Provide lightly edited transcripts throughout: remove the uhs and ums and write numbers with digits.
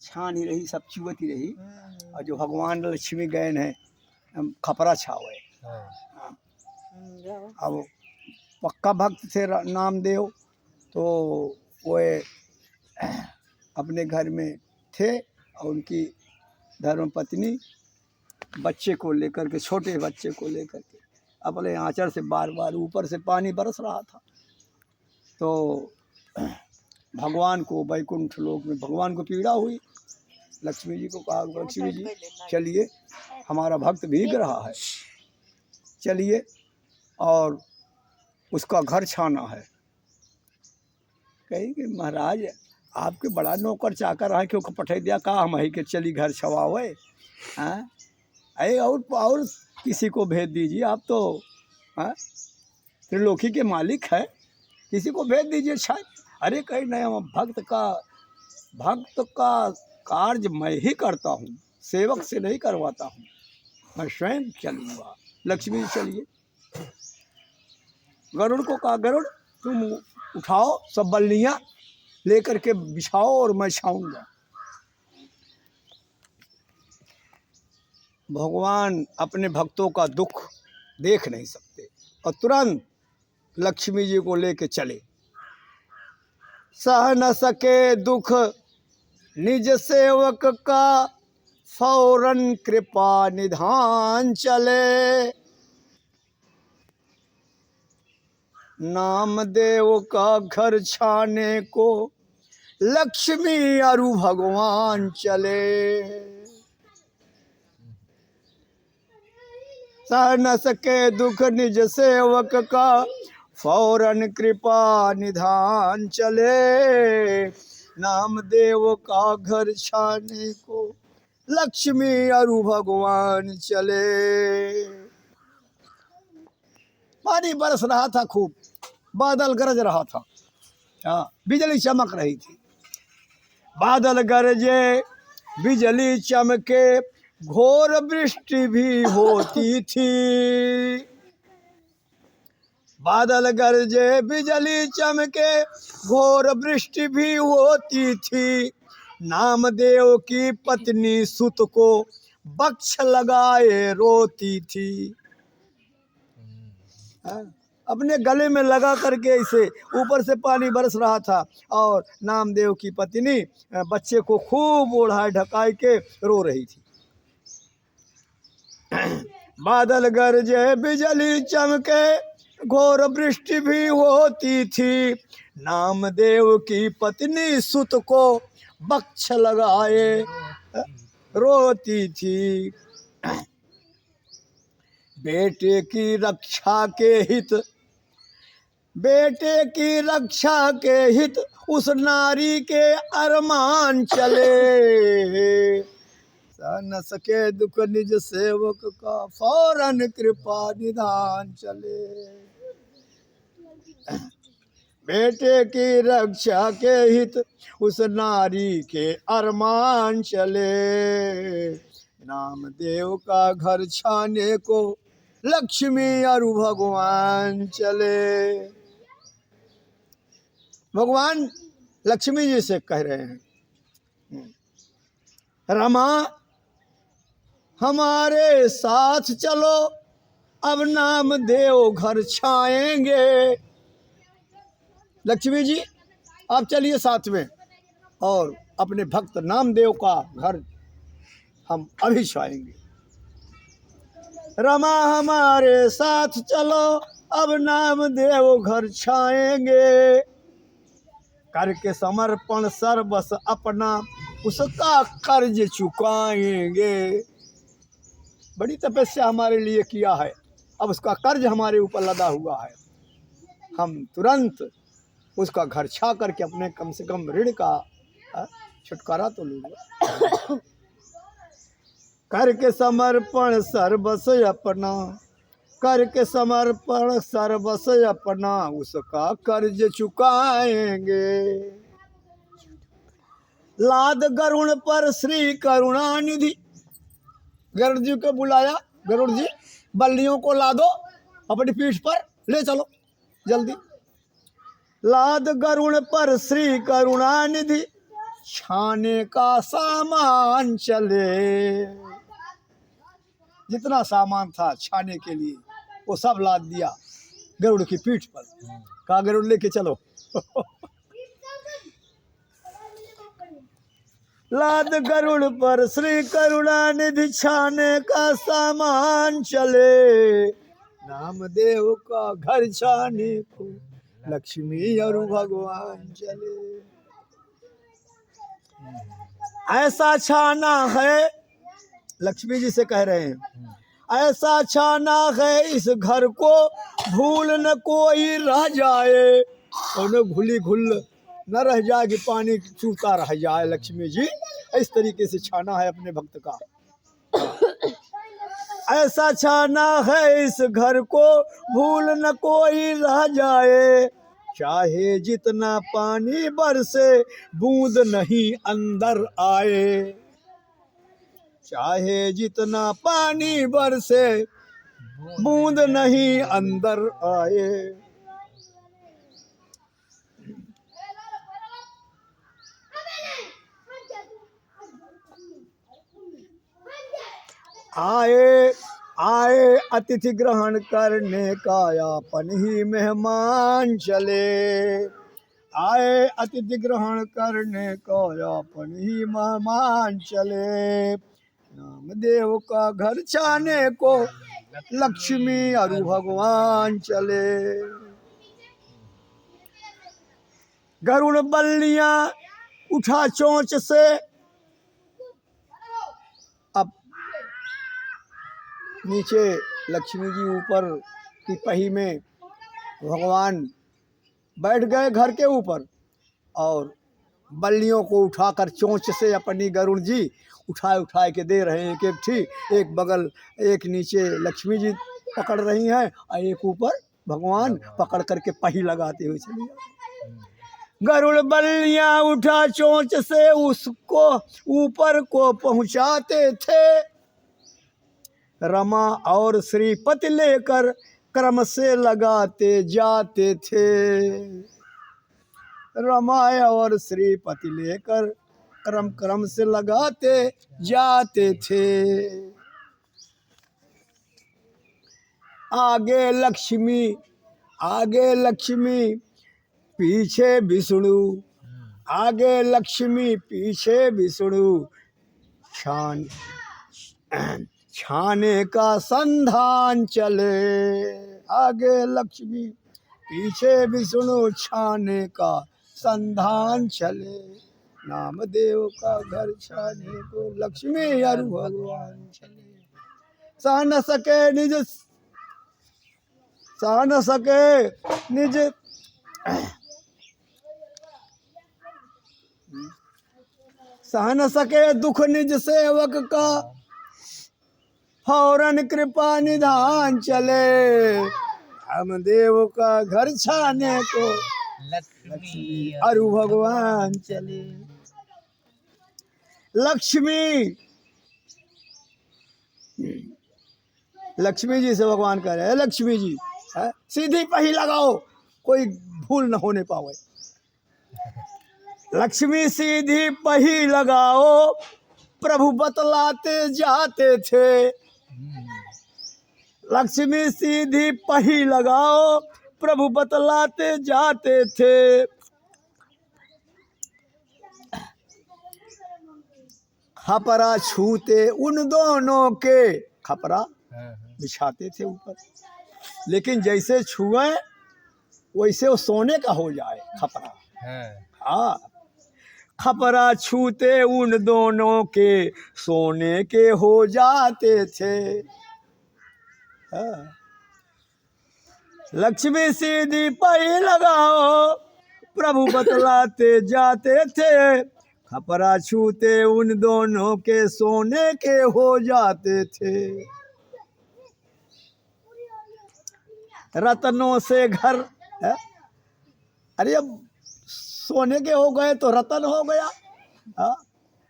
छान ही रही, सब चुवत ही रही। और जो भगवान लक्ष्मी गए हैं खपरा छावे। अब पक्का भक्त थे नामदेव, तो वो अपने घर में थे और उनकी धर्मपत्नी बच्चे को लेकर के, छोटे बच्चे को लेकर के अपने आंचल से बार बार ऊपर से पानी बरस रहा था। तो भगवान को वैकुंठ लोक में भगवान को पीड़ा हुई। लक्ष्मी जी को कहा, लक्ष्मी जी चलिए, हमारा भक्त भीग रहा है, चलिए और उसका घर छाना है। कही कि महाराज आपके बड़ा नौकर चाकर है, क्यों पठे दिया, कहा हम ही के चली घर छवावे। अरे और किसी को भेज दीजिए, आप तो त्रिलोकी के मालिक है, किसी को भेज दीजिए शायद। अरे कहीं नहीं, भक्त का कार्य मैं ही करता हूँ, सेवक से नहीं करवाता हूँ, मैं स्वयं चलूँगा। लक्ष्मी चलिए। गरुड़ को कहा, गरुड़ तुम उठाओ सब बल्लियाँ लेकर के बिछाओ और मैं छाऊँगा। भगवान अपने भक्तों का दुख देख नहीं सकते और तुरंत लक्ष्मी जी को लेके चले। सह न सके दुख निज सेवक का, फौरन कृपा निधान चले। नामदेव का घर छाने को, लक्ष्मी अरु भगवान चले। सह न सके दुख निज सेवक का, फौरन कृपा निधान चले। नामदेव का घर छाने को, लक्ष्मी अरु भगवान चले। पानी बरस रहा था खूब, बादल गरज रहा था, बिजली चमक रही थी। बादल गरजे बिजली चमके, घोर वृष्टि भी होती थी। बादल गरजे बिजली चमके, घोर वृष्टि भी होती थी। नामदेव की पत्नी सुत को वक्ष लगाए रोती थी। अपने गले में लगा करके इसे ऊपर से पानी बरस रहा था और नामदेव की पत्नी बच्चे को खूब ओढ़ाए ढकाए के रो रही थी। बादल गरजे बिजली चमके, घोर वृष्टि भी होती थी। नामदेव की पत्नी सुत को वक्ष लगाए रोती थी। बेटे की रक्षा के हित, बेटे की रक्षा के हित, उस नारी के अरमान चले। सह न सके दुख निज सेवक का, फौरन कृपा निधान चले। बेटे की रक्षा के हित, उस नारी के अरमान चले। नामदेव का घर छाने को, लक्ष्मी अरु भगवान चले। भगवान लक्ष्मी जी से कह रहे हैं, रमा हमारे साथ चलो, अब नामदेव घर छाएंगे। लक्ष्मी जी आप चलिए साथ में, और अपने भक्त नामदेव का घर हम अभी छाएंगे। रमा हमारे साथ चलो, अब नामदेव घर छाएंगे। करके समर्पण सर्वस अपना, उसका कर्ज चुकाएंगे। बड़ी तपस्या हमारे लिए किया है, अब उसका कर्ज हमारे ऊपर लदा हुआ है, हम तुरंत उसका घर छा करके अपने कम से कम ऋण का छुटकारा तो लूंगा। करके समर्पण सर्वस अपना, करके समर्पण सर्वस अपना, उसका कर्ज चुकाएंगे। लाद गरुड़ पर श्री करुणानिधि, गरुड़ जी को बुलाया, गरुड़ जी बल्लियों को लादो अपनी पीठ पर, ले चलो जल्दी। लाद गरुड़ पर श्री करुणानिधि, छाने का सामान चले। जितना सामान था छाने के लिए वो सब लाद दिया गरुड़ की पीठ पर। कहा गरुड़ लेके चलो। लाद गरुड़ पर श्री करुणानिधि छाने का सामान चले। नामदेव का घर छाने को लक्ष्मी और भगवान चले। ऐसा छाना है, लक्ष्मी जी से कह रहे हैं, ऐसा छाना है इस घर को भूल न कोई रह जाए। और न घुली घुल न रह जाए कि पानी चूता रह जाए। लक्ष्मी जी इस तरीके से छाना है अपने भक्त का। ऐसा छाना है इस घर को भूल न कोई रह जाए। चाहे जितना पानी बरसे बूंद नहीं अंदर आए। चाहे जितना पानी बरसे बूंद नहीं अंदर आए। आए आए अतिथि ग्रहण करने का अपन ही मेहमान चले। आए अतिथि ग्रहण करने का अपन ही मेहमान चले। नामदेव का घर छाने को लक्ष्मी और भगवान चले। गरुड़ बल्लियां उठा चोंच से। अब नीचे लक्ष्मी जी ऊपर की पही में भगवान बैठ गए घर के ऊपर और बल्लियों को उठाकर चोंच से अपनी गरुड़ जी उठाए के दे रहे हैं। एक ठीक एक बगल एक नीचे लक्ष्मी जी पकड़ रही हैं और एक ऊपर भगवान पकड़ करके पही लगाते हुए चली जाती। गरुड़ बल्लियां उठा चोंच से उसको ऊपर को पहुंचाते थे। रमा और श्रीपति लेकर क्रम से लगाते जाते थे। रमा और श्रीपति लेकर क्रम से लगाते जाते थे। आगे लक्ष्मी पीछे विष्णु। आगे लक्ष्मी पीछे विष्णु। छाने का संधान चले। आगे लक्ष्मी पीछे विष्णु छाने का संधान चले। नामदेव का घर छाने को लक्ष्मी और भगवान चले। सह न सके निज सह न सके दुख निज सेवक का फौरन कृपा निधान चले। नामदेव का घर छाने को लक्ष्मी और भगवान चले। लक्ष्मी जी से भगवान कह रहे हैं, लक्ष्मी जी सीधी पही लगाओ कोई भूल न होने पावे। लक्ष्मी सीधी पही लगाओ प्रभु बतलाते जाते थे। लक्ष्मी सीधी पही लगाओ प्रभु बतलाते जाते थे। खपरा छूते उन दोनों के, खपरा बिछाते थे ऊपर, लेकिन जैसे छुए वैसे वो सोने का हो जाए खपरा। हाँ, खपरा छूते उन दोनों के सोने के हो जाते थे। हाँ। लक्ष्मी सीधी पही लगाओ प्रभु बतलाते जाते थे। खपरा छूते उन दोनों के सोने के हो जाते थे। रत्नों से घर है? अरे अब सोने के हो गए तो रतन हो गया। हाँ?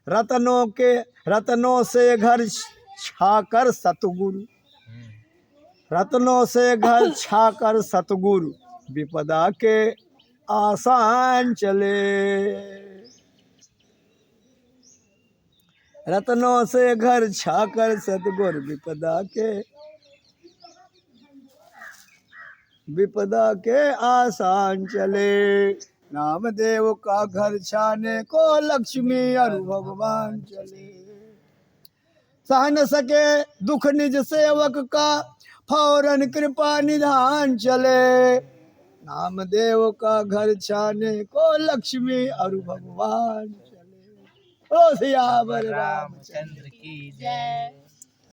रत्नों से घर छाकर सतगुरु। रत्नों से घर छाकर सतगुरु विपदा के आसान चले। रत्नों से घर छाकर सतगुर विपदा के आसान चले। नामदेव का घर छाने को लक्ष्मी और भगवान चले। सह न सके दुख निज सेवक का फौरन कृपा निधान चले। नामदेव का घर छाने को लक्ष्मी और भगवान चले। ओ सियावर रामचंद्र की जय।